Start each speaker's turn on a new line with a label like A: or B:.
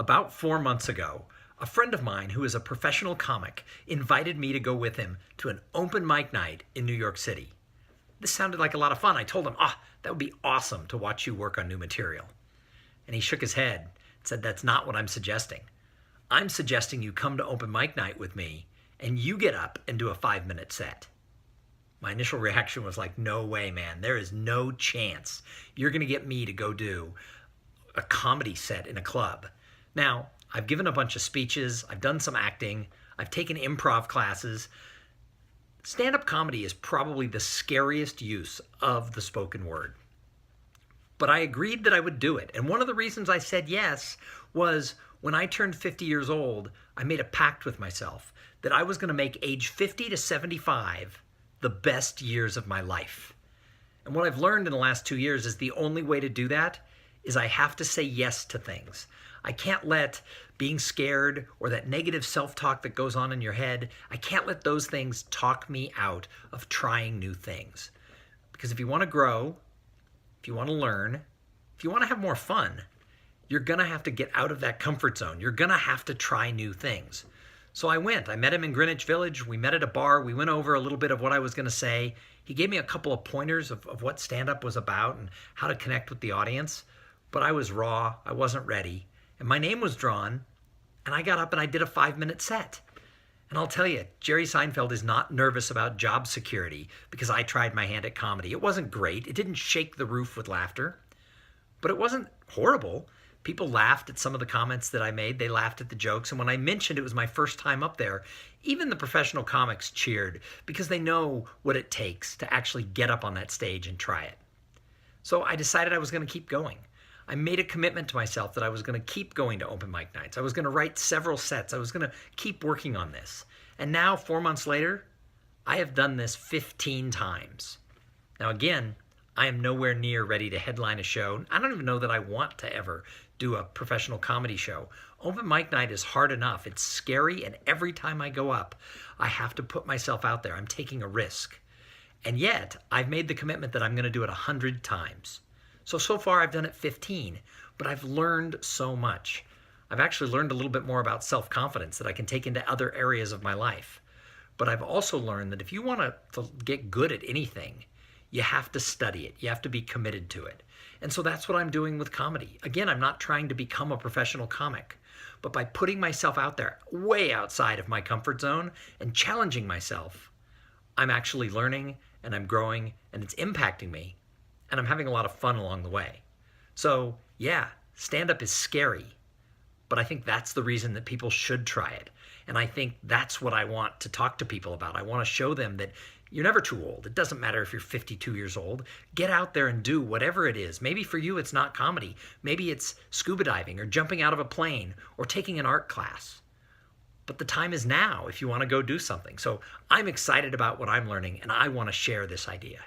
A: About 4 months ago, a friend of mine who is a professional comic invited me to go with him to an open mic night in New York City. This sounded like a lot of fun. I told him, that would be awesome to watch you work on new material. And he shook his head and said, that's not what I'm suggesting. I'm suggesting you come to open mic night with me and you get up and do a 5-minute set. My initial reaction was like, no way, man. There is no chance you're going to get me to go do a comedy set in a club. Now, I've given a bunch of speeches. I've done some acting. I've taken improv classes. Stand-up comedy is probably the scariest use of the spoken word. But I agreed that I would do it. And one of the reasons I said yes was when I turned 50 years old, I made a pact with myself that I was going to make age 50 to 75 the best years of my life. And what I've learned in the last 2 years is the only way to do that is I have to say yes to things. I can't let being scared or that negative self-talk that goes on in your head, I can't let those things talk me out of trying new things. Because if you want to grow, if you want to learn, if you want to have more fun, you're going to have to get out of that comfort zone. You're going to have to try new things. So I went. I met him in Greenwich Village. We met at a bar. We went over a little bit of what I was going to say. He gave me a couple of pointers of what stand-up was about and how to connect with the audience. But I was raw. I wasn't ready. And my name was drawn. And I got up and I did a 5-minute set. And I'll tell you, Jerry Seinfeld is not nervous about job security because I tried my hand at comedy. It wasn't great. It didn't shake the roof with laughter. But it wasn't horrible. People laughed at some of the comments that I made. They laughed at the jokes. And when I mentioned it was my first time up there, even the professional comics cheered because they know what it takes to actually get up on that stage and try it. So I decided I was going to keep going. I made a commitment to myself that I was going to keep going to open mic nights. I was going to write several sets. I was going to keep working on this. And now, 4 months later, I have done this 15 times. Now, again, I am nowhere near ready to headline a show. I don't even know that I want to ever do a professional comedy show. Open mic night is hard enough. It's scary, and every time I go up, I have to put myself out there. I'm taking a risk. And yet, I've made the commitment that I'm going to do it 100 times. So far I've done it 15, but I've learned so much. I've actually learned a little bit more about self-confidence that I can take into other areas of my life. But I've also learned that if you want to get good at anything, you have to study it. You have to be committed to it. And so that's what I'm doing with comedy. Again, I'm not trying to become a professional comic, but by putting myself out there way outside of my comfort zone and challenging myself, I'm actually learning and I'm growing and it's impacting me. And I'm having a lot of fun along the way. So yeah, stand-up is scary, but I think that's the reason that people should try it. And I think that's what I want to talk to people about. I want to show them that you're never too old. It doesn't matter if you're 52 years old. Get out there and do whatever it is. Maybe for you it's not comedy. Maybe it's scuba diving or jumping out of a plane or taking an art class. But the time is now if you want to go do something. So I'm excited about what I'm learning and I want to share this idea.